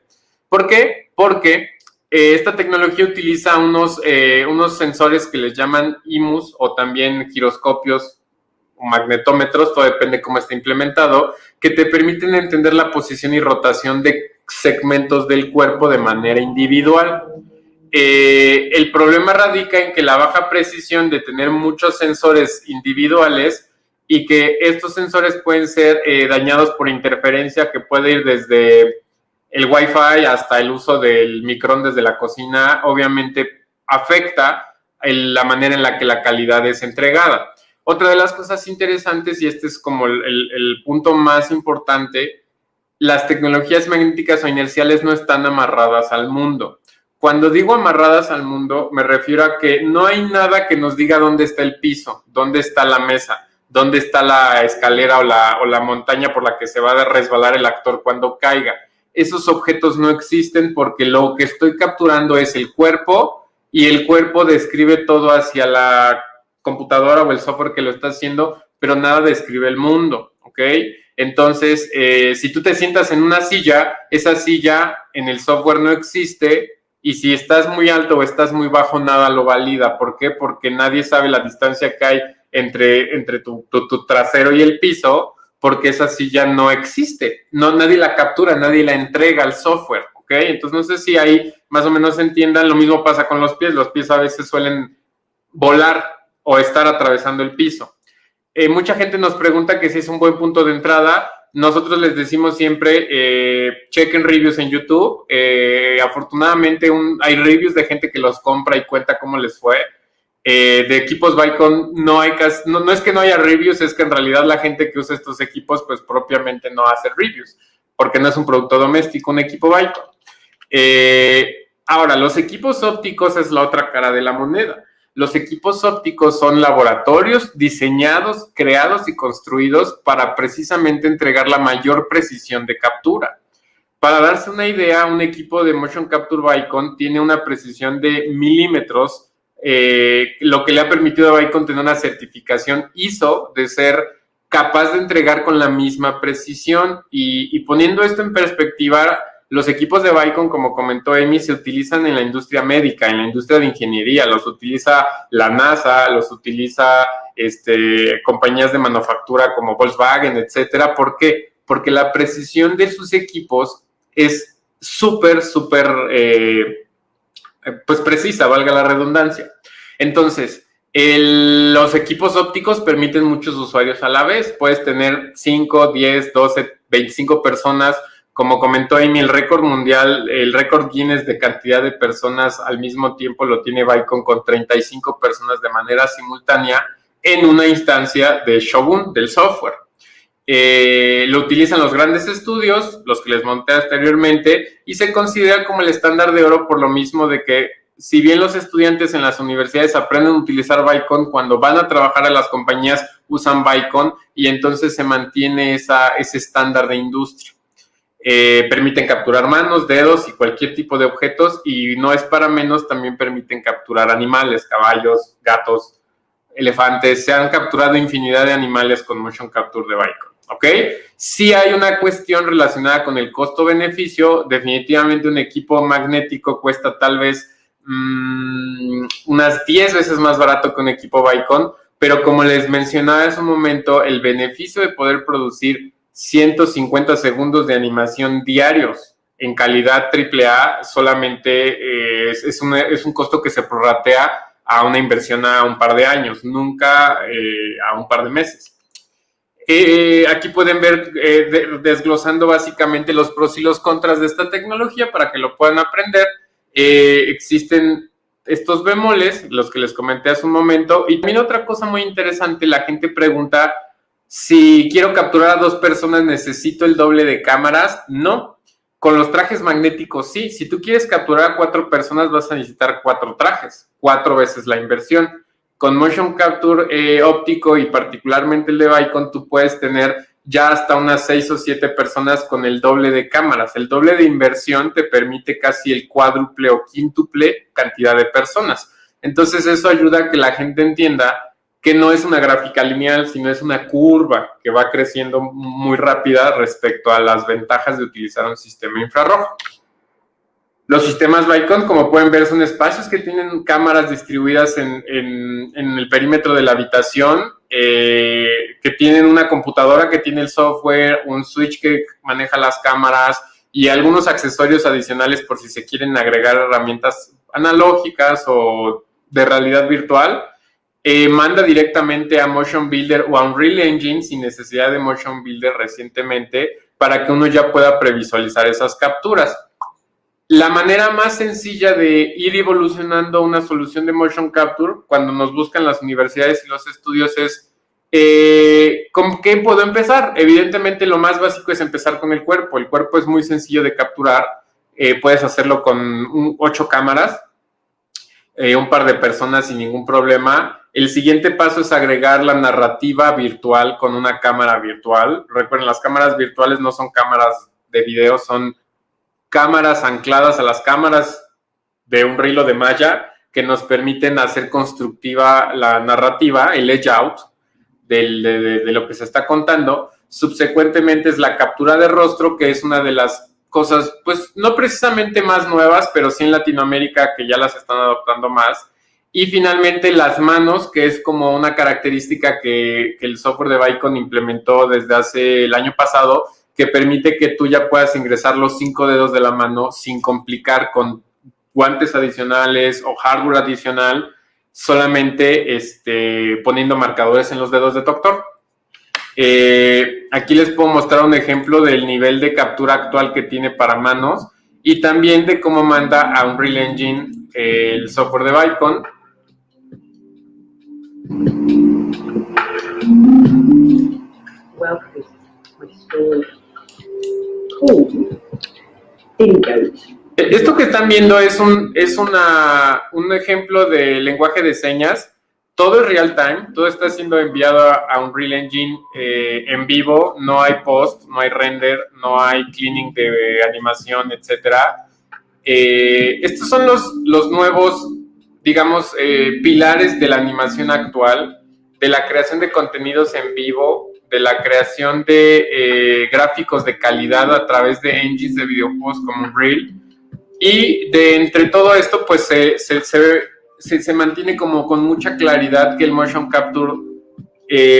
¿Por qué? Porque esta tecnología utiliza unos sensores que les llaman IMUs o también giroscopios o magnetómetros, todo depende cómo esté implementado, que te permiten entender la posición y rotación de segmentos del cuerpo de manera individual. El problema radica en que la baja precisión de tener muchos sensores individuales y que estos sensores pueden ser dañados por interferencia que puede ir desde el Wi-Fi hasta el uso del microondas de la cocina, obviamente afecta la manera en la que la calidad es entregada. Otra de las cosas interesantes, y este es como el punto más importante, las tecnologías magnéticas o inerciales no están amarradas al mundo. Cuando digo amarradas al mundo, me refiero a que no hay nada que nos diga dónde está el piso, dónde está la mesa, dónde está la escalera o la montaña por la que se va a resbalar el actor cuando caiga. Esos objetos no existen porque lo que estoy capturando es el cuerpo y el cuerpo describe todo hacia la computadora o el software que lo está haciendo, pero nada describe el mundo, ¿ok? Entonces, si tú te sientas en una silla, esa silla en el software no existe y si estás muy alto o estás muy bajo, nada lo valida. ¿Por qué? Porque nadie sabe la distancia que hay entre tu trasero y el piso, porque esa silla no existe. No, nadie la captura, nadie la entrega al software, ¿ok? Entonces, no sé si ahí más o menos entiendan. Lo mismo pasa con los pies. Los pies a veces suelen volar o estar atravesando el piso. Mucha gente nos pregunta que si es un buen punto de entrada. Nosotros les decimos siempre, chequen reviews en YouTube. Afortunadamente hay reviews de gente que los compra y cuenta cómo les fue. De equipos Vicon no es que no haya reviews, es que en realidad la gente que usa estos equipos pues propiamente no hace reviews, porque no es un producto doméstico, un equipo Vicon. Ahora, los equipos ópticos es la otra cara de la moneda. Los equipos ópticos son laboratorios diseñados, creados y construidos para precisamente entregar la mayor precisión de captura. Para darse una idea, un equipo de Motion Capture Vicon tiene una precisión de milímetros, lo que le ha permitido a Vicon tener una certificación ISO de ser capaz de entregar con la misma precisión. Y poniendo esto en perspectiva, los equipos de Vicon, como comentó Amy, se utilizan en la industria médica, en la industria de ingeniería, los utiliza la NASA, los utiliza compañías de manufactura como Volkswagen, etcétera. ¿Por qué? Porque la precisión de sus equipos es súper pues precisa, valga la redundancia. Entonces, los equipos ópticos permiten muchos usuarios a la vez. Puedes tener 5, 10, 12, 25 personas. Como comentó Amy, el récord mundial, el récord Guinness de cantidad de personas al mismo tiempo lo tiene Vicon con 35 personas de manera simultánea en una instancia de Shogun, del software. Lo utilizan los grandes estudios, los que les monté anteriormente, y se considera como el estándar de oro por lo mismo de que si bien los estudiantes en las universidades aprenden a utilizar Vicon, cuando van a trabajar a las compañías usan Vicon y entonces se mantiene ese estándar de industria. Permiten capturar manos, dedos y cualquier tipo de objetos, y no es para menos, también permiten capturar animales, caballos, gatos, elefantes. Se han capturado infinidad de animales con Motion Capture de Vicon, ¿ok? Sí hay una cuestión relacionada con el costo-beneficio. Definitivamente un equipo magnético cuesta tal vez unas 10 veces más barato que un equipo Vicon, pero como les mencionaba hace un momento, el beneficio de poder producir 150 segundos de animación diarios en calidad AAA solamente es un costo que se prorratea a una inversión a un par de años, nunca a un par de meses. Aquí pueden ver desglosando básicamente los pros y los contras de esta tecnología para que lo puedan aprender. Existen estos bemoles, los que les comenté hace un momento, y también otra cosa muy interesante, la gente pregunta: si quiero capturar a 2 personas, ¿necesito el doble de cámaras? No. Con los trajes magnéticos, sí. Si tú quieres capturar a 4 personas, vas a necesitar 4 trajes, 4 veces la inversión. Con Motion Capture óptico y particularmente el de Vicon, tú puedes tener ya hasta unas 6 o 7 personas con el doble de cámaras. El doble de inversión te permite casi el cuádruple o quíntuple cantidad de personas. Entonces eso ayuda a que la gente entienda que no es una gráfica lineal, sino es una curva que va creciendo muy rápida respecto a las ventajas de utilizar un sistema infrarrojo. Los sistemas Vicon, como pueden ver, son espacios que tienen cámaras distribuidas en el perímetro de la habitación, que tienen una computadora que tiene el software, un switch que maneja las cámaras y algunos accesorios adicionales por si se quieren agregar herramientas analógicas o de realidad virtual. Manda directamente a Motion Builder o a Unreal Engine sin necesidad de Motion Builder recientemente para que uno ya pueda previsualizar esas capturas. La manera más sencilla de ir evolucionando una solución de Motion Capture cuando nos buscan las universidades y los estudios es ¿con qué puedo empezar? Evidentemente lo más básico es empezar con el cuerpo. El cuerpo es muy sencillo de capturar. Puedes hacerlo con 8 cámaras, un par de personas sin ningún problema. El siguiente paso es agregar la narrativa virtual con una cámara virtual. Recuerden, las cámaras virtuales no son cámaras de video, son cámaras ancladas a las cámaras de un hilo de malla que nos permiten hacer constructiva la narrativa, el layout de lo que se está contando. Subsecuentemente es la captura de rostro, que es una de las cosas, pues no precisamente más nuevas, pero sí en Latinoamérica que ya las están adoptando más. Y finalmente las manos, que es como una característica que el software de Vicon implementó desde hace el año pasado, que permite que tú ya puedas ingresar los 5 dedos de la mano sin complicar con guantes adicionales o hardware adicional, solamente poniendo marcadores en los dedos de tu actor. Aquí les puedo mostrar un ejemplo del nivel de captura actual que tiene para manos y también de cómo manda a Unreal Engine el software de Vicon. Esto que están viendo es un ejemplo de lenguaje de señas. Todo es real time, todo está siendo enviado a Unreal Engine en vivo, no hay post, no hay render, no hay cleaning de animación, etcétera. Estos son los nuevos, digamos, pilares de la animación actual, de la creación de contenidos en vivo, de la creación de gráficos de calidad a través de engines de videojuegos como Unreal. Y de entre todo esto, pues se mantiene como con mucha claridad que el motion capture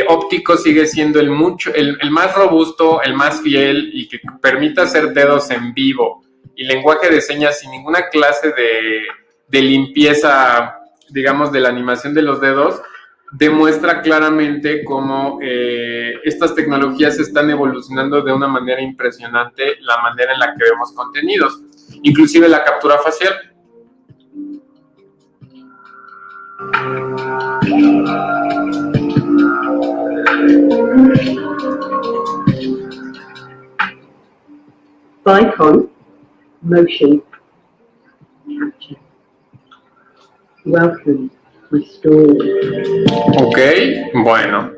óptico sigue siendo el más robusto, el más fiel y que permite hacer dedos en vivo y lenguaje de señas sin ninguna clase de limpieza, digamos, de la animación de los dedos, demuestra claramente cómo estas tecnologías están evolucionando de una manera impresionante la manera en la que vemos contenidos, inclusive la captura facial. Vicon Motion Capture. Welcome, restore. Ok, bueno.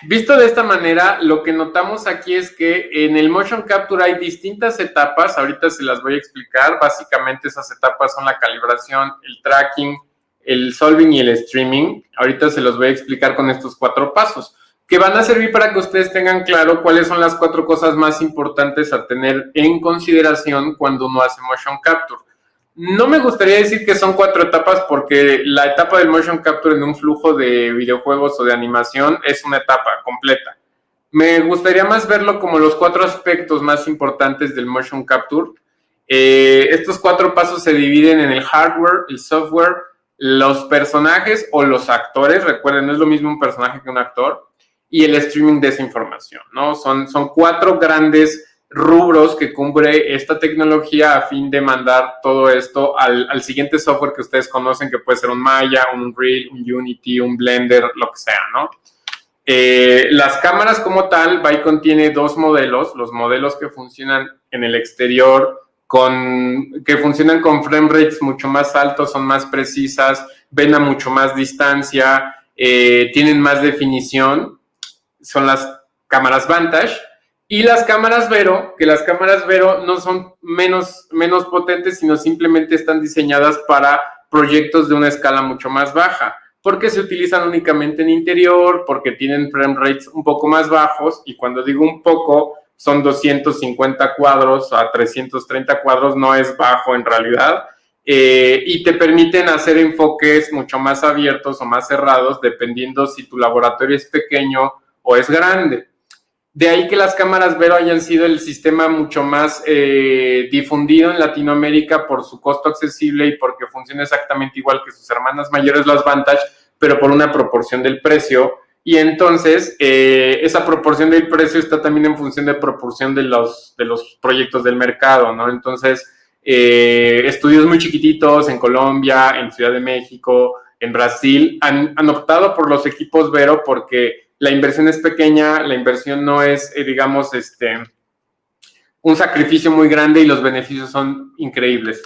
Visto de esta manera, lo que notamos aquí es que en el Motion Capture hay distintas etapas, ahorita se las voy a explicar. Básicamente esas etapas son la calibración, el tracking, el solving y el streaming. Ahorita se los voy a explicar con estos 4 pasos, que van a servir para que ustedes tengan claro cuáles son las 4 cosas más importantes a tener en consideración cuando uno hace Motion Capture. No me gustaría decir que son 4 etapas porque la etapa del Motion Capture en un flujo de videojuegos o de animación es una etapa completa. Me gustaría más verlo como los 4 aspectos más importantes del Motion Capture. Estos 4 pasos se dividen en el hardware, el software, los personajes o los actores. Recuerden, no es lo mismo un personaje que un actor. Y el streaming de esa información, ¿no? Son 4 grandes rubros que cubre esta tecnología a fin de mandar todo esto al siguiente software que ustedes conocen, que puede ser un Maya, un Unreal, un Unity, un Blender, lo que sea, ¿no? Las cámaras como tal, Vicon tiene dos modelos, los modelos que funcionan en el exterior, que funcionan con frame rates mucho más altos, son más precisas, ven a mucho más distancia, tienen más definición, son las cámaras Vantage. Y las cámaras Vero, que las cámaras Vero no son menos potentes, sino simplemente están diseñadas para proyectos de una escala mucho más baja, porque se utilizan únicamente en interior, porque tienen frame rates un poco más bajos, y cuando digo un poco, son 250 cuadros a 330 cuadros, no es bajo en realidad, y te permiten hacer enfoques mucho más abiertos o más cerrados, dependiendo si tu laboratorio es pequeño o es grande. De ahí que las cámaras Vero hayan sido el sistema mucho más difundido en Latinoamérica por su costo accesible y porque funciona exactamente igual que sus hermanas mayores, las Vantage, pero por una proporción del precio. Y entonces, esa proporción del precio está también en función de proporción de los proyectos del mercado, ¿no? Entonces, estudios muy chiquititos en Colombia, en Ciudad de México, en Brasil, han optado por los equipos Vero porque la inversión es pequeña, la inversión no es, digamos, un sacrificio muy grande y los beneficios son increíbles.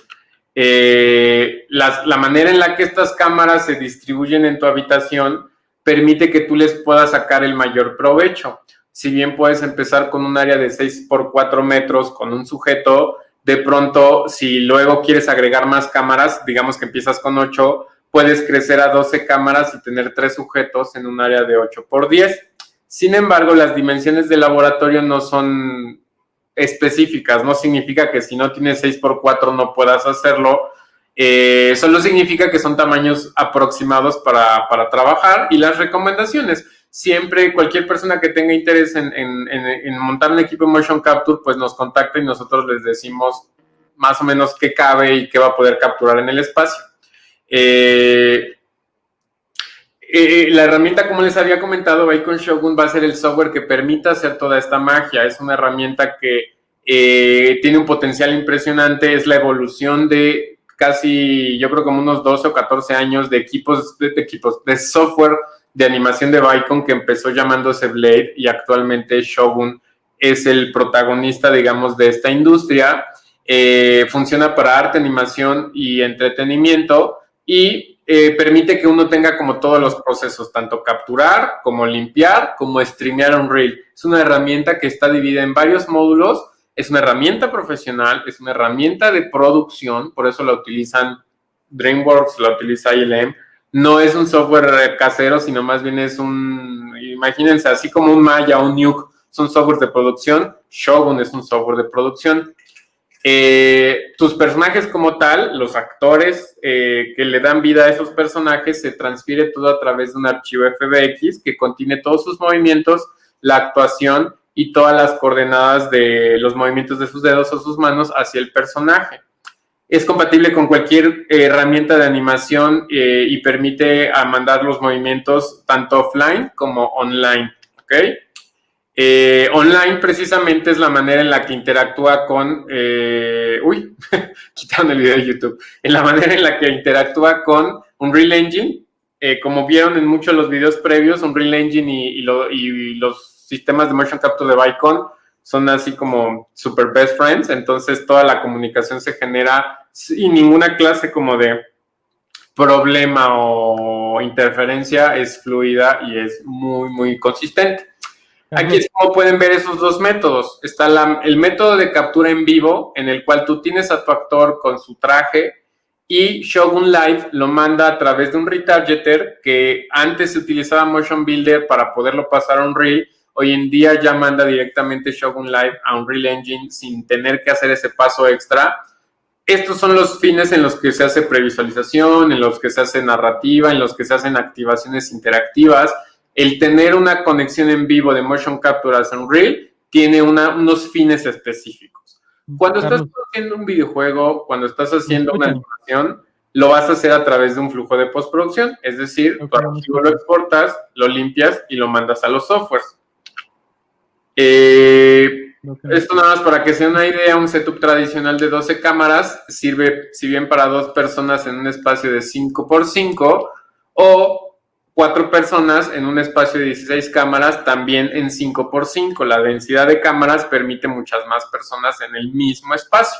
La manera en la que estas cámaras se distribuyen en tu habitación permite que tú les puedas sacar el mayor provecho. Si bien puedes empezar con un área de 6 por 4 metros con un sujeto, de pronto, si luego quieres agregar más cámaras, digamos que empiezas con 8, puedes crecer a 12 cámaras y tener 3 sujetos en un área de 8 por 10. Sin embargo, las dimensiones del laboratorio no son específicas, no significa que si no tienes 6 por 4 no puedas hacerlo, solo significa que son tamaños aproximados para trabajar. Y las recomendaciones, siempre cualquier persona que tenga interés en montar un equipo de motion capture, pues nos contacta y nosotros les decimos más o menos qué cabe y qué va a poder capturar en el espacio. La herramienta, como les había comentado, Vicon Shogun va a ser el software que permita hacer toda esta magia. Es una herramienta que tiene un potencial impresionante, es la evolución de casi, yo creo como unos 12 o 14 años de equipos de software de animación de Vicon, que empezó llamándose Blade y actualmente Shogun es el protagonista, digamos, de esta industria. Funciona para arte, animación y entretenimiento y permite que uno tenga como todos los procesos, tanto capturar, como limpiar, como streamear un reel. Es una herramienta que está dividida en varios módulos, es una herramienta profesional, es una herramienta de producción, por eso la utilizan DreamWorks, la utiliza ILM. No es un software casero, sino más bien es imagínense, así como un Maya, un Nuke, son softwares de producción. Shogun es un software de producción. Tus personajes como tal, los actores que le dan vida a esos personajes, se transfiere todo a través de un archivo FBX que contiene todos sus movimientos, la actuación y todas las coordenadas de los movimientos de sus dedos o sus manos hacia el personaje. Es compatible con cualquier herramienta de animación y permite mandar los movimientos tanto offline como online, ¿ok? Online precisamente es la manera en la que interactúa con... quitaron el video de YouTube. En la manera en la que interactúa con Unreal Engine. Como vieron en muchos de los videos previos, Unreal Engine y los sistemas de motion capture de Vicon son así como super best friends. Entonces toda la comunicación se genera sin ninguna clase como de problema o interferencia, es fluida y es muy, muy consistente. Aquí es como pueden ver esos dos métodos. Está el método de captura en vivo, en el cual tú tienes a tu actor con su traje y Shogun Live lo manda a través de un retargeter que antes se utilizaba Motion Builder para poderlo pasar a Unreal. Hoy en día ya manda directamente Shogun Live a Unreal Engine sin tener que hacer ese paso extra. Estos son los fines en los que se hace previsualización, en los que se hace narrativa, en los que se hacen activaciones interactivas. El tener una conexión en vivo de Motion Capture a Unreal tiene unos fines específicos. Cuando estás haciendo un videojuego, cuando estás haciendo una animación, lo vas a hacer a través de un flujo de postproducción. Es decir, tu archivo lo exportas, lo limpias y lo mandas a los softwares. Esto nada más para que sea una idea, un setup tradicional de 12 cámaras sirve, si bien para 2 personas en un espacio de 5 por 5 o 4 personas en un espacio de 16 cámaras, también en 5x5. La densidad de cámaras permite muchas más personas en el mismo espacio.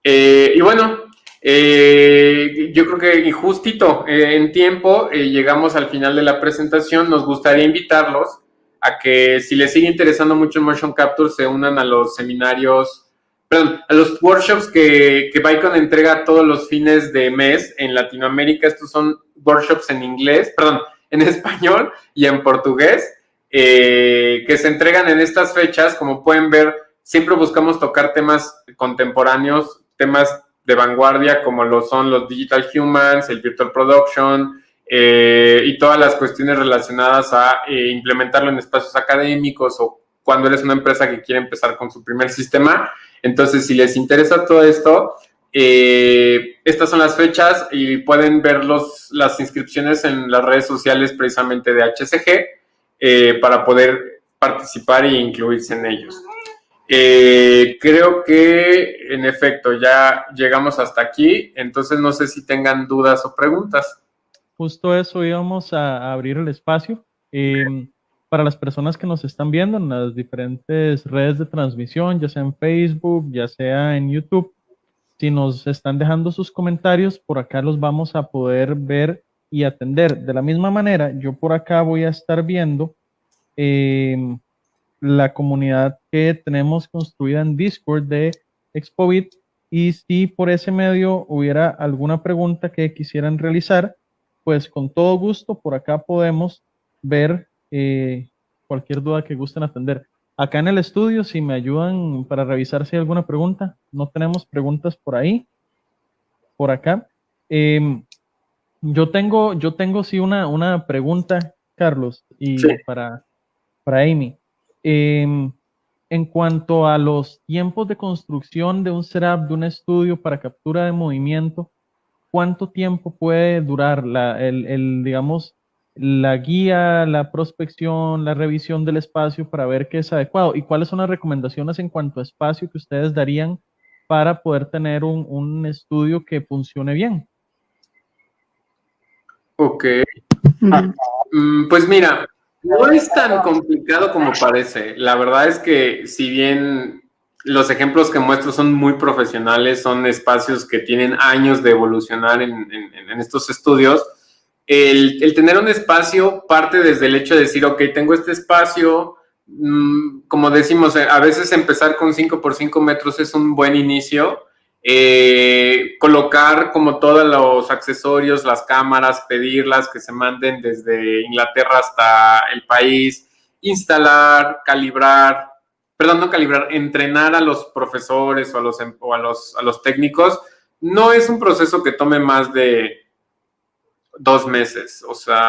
Y bueno, yo creo que justito en tiempo llegamos al final de la presentación. Nos gustaría invitarlos a que, si les sigue interesando mucho el motion capture, se unan a los seminarios, perdón, a los workshops que Vicon entrega todos los fines de mes en Latinoamérica. Estos son workshops en inglés, perdón, en español y en portugués, que se entregan en estas fechas. Como pueden ver, siempre buscamos tocar temas contemporáneos, temas de vanguardia, como lo son los Digital Humans, el Virtual Production, y todas las cuestiones relacionadas a implementarlo en espacios académicos, o cuando eres una empresa que quiere empezar con su primer sistema. Entonces, si les interesa todo esto, estas son las fechas y pueden ver las inscripciones en las redes sociales precisamente de HSG, para poder participar e incluirse en ellos. Creo que en efecto ya llegamos hasta aquí, entonces no sé si tengan dudas o preguntas. Justo eso, íbamos a abrir el espacio para las personas que nos están viendo en las diferentes redes de transmisión, ya sea en Facebook, ya sea en YouTube. Si nos están dejando sus comentarios, por acá los vamos a poder ver y atender. De la misma manera, yo por acá voy a estar viendo la comunidad que tenemos construida en Discord de Expovit, y si por ese medio hubiera alguna pregunta que quisieran realizar, pues con todo gusto por acá podemos ver cualquier duda que gusten atender. Acá en el estudio, si me ayudan para revisar si hay alguna pregunta, no tenemos preguntas por ahí, por acá. Yo tengo sí una pregunta, Carlos, y Sí. para Amy. En cuanto a los tiempos de construcción de un setup, de un estudio para captura de movimiento, ¿cuánto tiempo puede durar digamos, la guía, la prospección, la revisión del espacio para ver que es adecuado? ¿Y cuáles son las recomendaciones en cuanto a espacio que ustedes darían para poder tener un estudio que funcione bien? Ok. Pues mira, no es tan complicado como parece. La verdad es que, si bien los ejemplos que muestro son muy profesionales, son espacios que tienen años de evolucionar en estos estudios, el tener un espacio parte desde el hecho de decir, ok, tengo este espacio, como decimos, a veces empezar con 5x5 metros es un buen inicio. Colocar como todos los accesorios, las cámaras, pedirlas que se manden desde Inglaterra hasta el país, instalar, calibrar, perdón, no calibrar, entrenar a los profesores o a los técnicos. No es un proceso que tome más de 2 meses. O sea,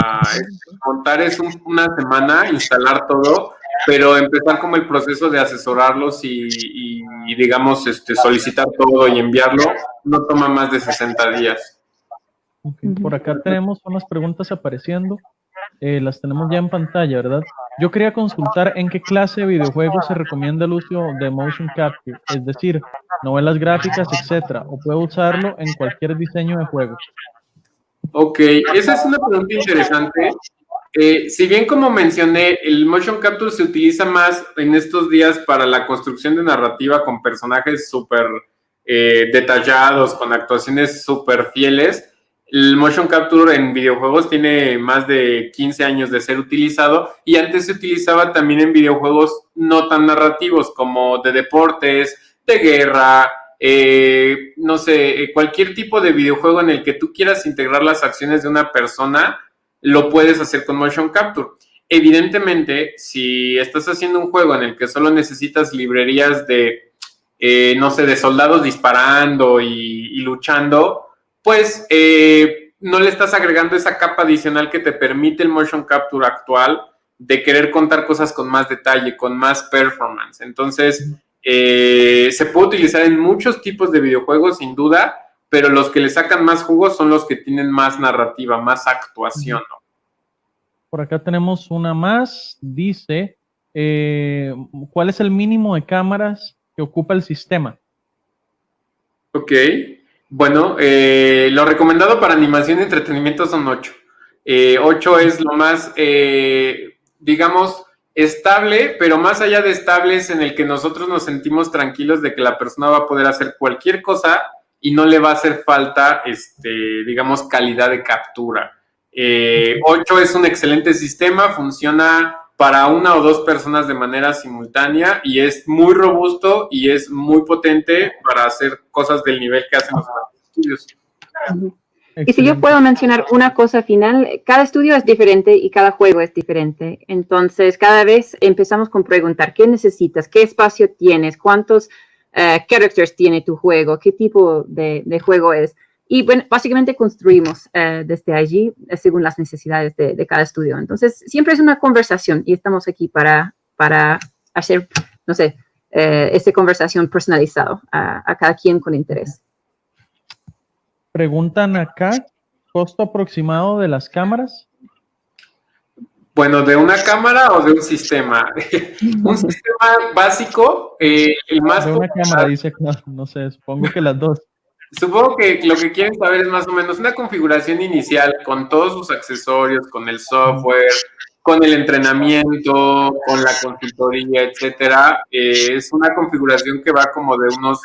montar es una semana, instalar todo, pero empezar como el proceso de asesorarlos y digamos, solicitar todo y enviarlo, no toma más de 60 días. Okay. Por acá tenemos unas preguntas apareciendo, las tenemos ya en pantalla, ¿verdad? Yo quería consultar en qué clase de videojuegos se recomienda el uso de motion capture, es decir, novelas gráficas, etcétera, o puedo usarlo en cualquier diseño de juego. Ok, esa es una pregunta interesante. Si bien, como mencioné, el motion capture se utiliza más en estos días para la construcción de narrativa con personajes súper detallados, con actuaciones súper fieles, el motion capture en videojuegos tiene más de 15 años de ser utilizado, y antes se utilizaba también en videojuegos no tan narrativos, como de deportes, de guerra, no sé, cualquier tipo de videojuego en el que tú quieras integrar las acciones de una persona, lo puedes hacer con motion capture. Evidentemente, si estás haciendo un juego en el que solo necesitas librerías de, no sé, de soldados disparando y luchando, pues no le estás agregando esa capa adicional que te permite el motion capture actual, de querer contar cosas con más detalle, con más performance. Entonces, se puede utilizar en muchos tipos de videojuegos, sin duda, pero los que le sacan más jugo son los que tienen más narrativa, más actuación, ¿no? Por acá tenemos una más, dice, ¿cuál es el mínimo de cámaras que ocupa el sistema? Ok, bueno, lo recomendado para animación y entretenimiento son 8. 8 es lo más, digamos, estable, pero más allá de estable es en el que nosotros nos sentimos tranquilos de que la persona va a poder hacer cualquier cosa y no le va a hacer falta, digamos, calidad de captura. 8 es un excelente sistema, funciona para 1 o 2 personas de manera simultánea y es muy robusto y es muy potente para hacer cosas del nivel que hacen los estudios. Y si yo puedo mencionar una cosa final, cada estudio es diferente y cada juego es diferente. Entonces, cada vez empezamos con preguntar, ¿qué necesitas? ¿Qué espacio tienes? ¿Cuántos characters tiene tu juego? ¿Qué tipo de juego es? Y bueno, básicamente construimos desde allí según las necesidades de cada estudio. Entonces, siempre es una conversación y estamos aquí para hacer, no sé, esa conversación personalizada a cada quien con interés. Preguntan acá, ¿costo aproximado de las cámaras? Bueno, ¿de una cámara o de un sistema? Un sistema básico, el más De una popular. cámara, dice, no sé, supongo que las dos. Supongo que lo que quieren saber es más o menos una configuración inicial con todos sus accesorios, con el software, con el entrenamiento, con la consultoría, etcétera. Es una configuración que va como de unos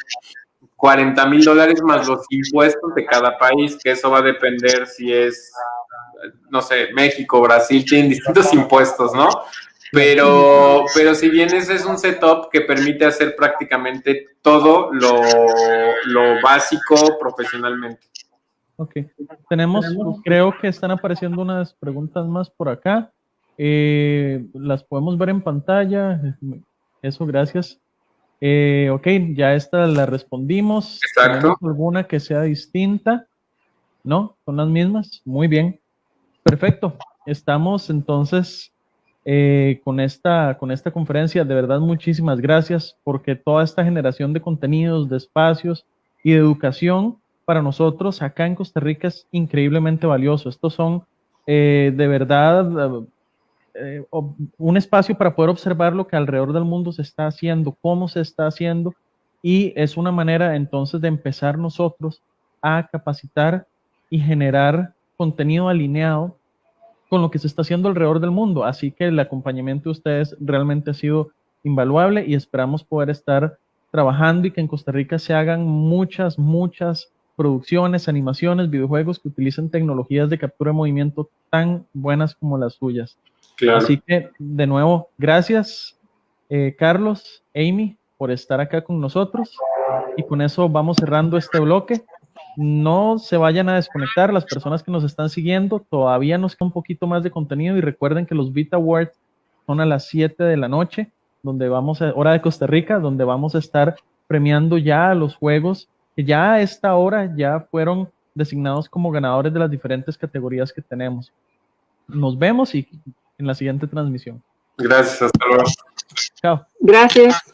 $40,000 más los impuestos de cada país, que eso va a depender si es, no sé, México, Brasil, tienen distintos impuestos, ¿no? Pero si bien ese es un setup que permite hacer prácticamente todo lo básico profesionalmente. Ok, tenemos, creo que están apareciendo unas preguntas más por acá. Las podemos ver en pantalla. Eso, gracias. Ok, ya esta la respondimos. Exacto. ¿Tenemos alguna que sea distinta? ¿No? ¿Son las mismas? Muy bien. Perfecto. Estamos entonces con esta conferencia. De verdad, muchísimas gracias, porque toda esta generación de contenidos, de espacios y de educación para nosotros acá en Costa Rica es increíblemente valioso. Estos son de verdad un espacio para poder observar lo que alrededor del mundo se está haciendo, cómo se está haciendo, y es una manera entonces de empezar nosotros a capacitar y generar contenido alineado con lo que se está haciendo alrededor del mundo. Así que el acompañamiento de ustedes realmente ha sido invaluable y esperamos poder estar trabajando y que en Costa Rica se hagan muchas producciones, animaciones, videojuegos que utilicen tecnologías de captura de movimiento tan buenas como las suyas. Claro. Así que, de nuevo, gracias, Carlos, Amy, por estar acá con nosotros. Y con eso vamos cerrando este bloque. No se vayan a desconectar las personas que nos están siguiendo. Todavía nos queda un poquito más de contenido y recuerden que los Vita Awards son a las 7 de la noche, donde hora de Costa Rica, donde vamos a estar premiando ya a los juegos que ya a esta hora ya fueron designados como ganadores de las diferentes categorías que tenemos. Nos vemos y en la siguiente transmisión. Gracias, hasta luego. Chao. Gracias.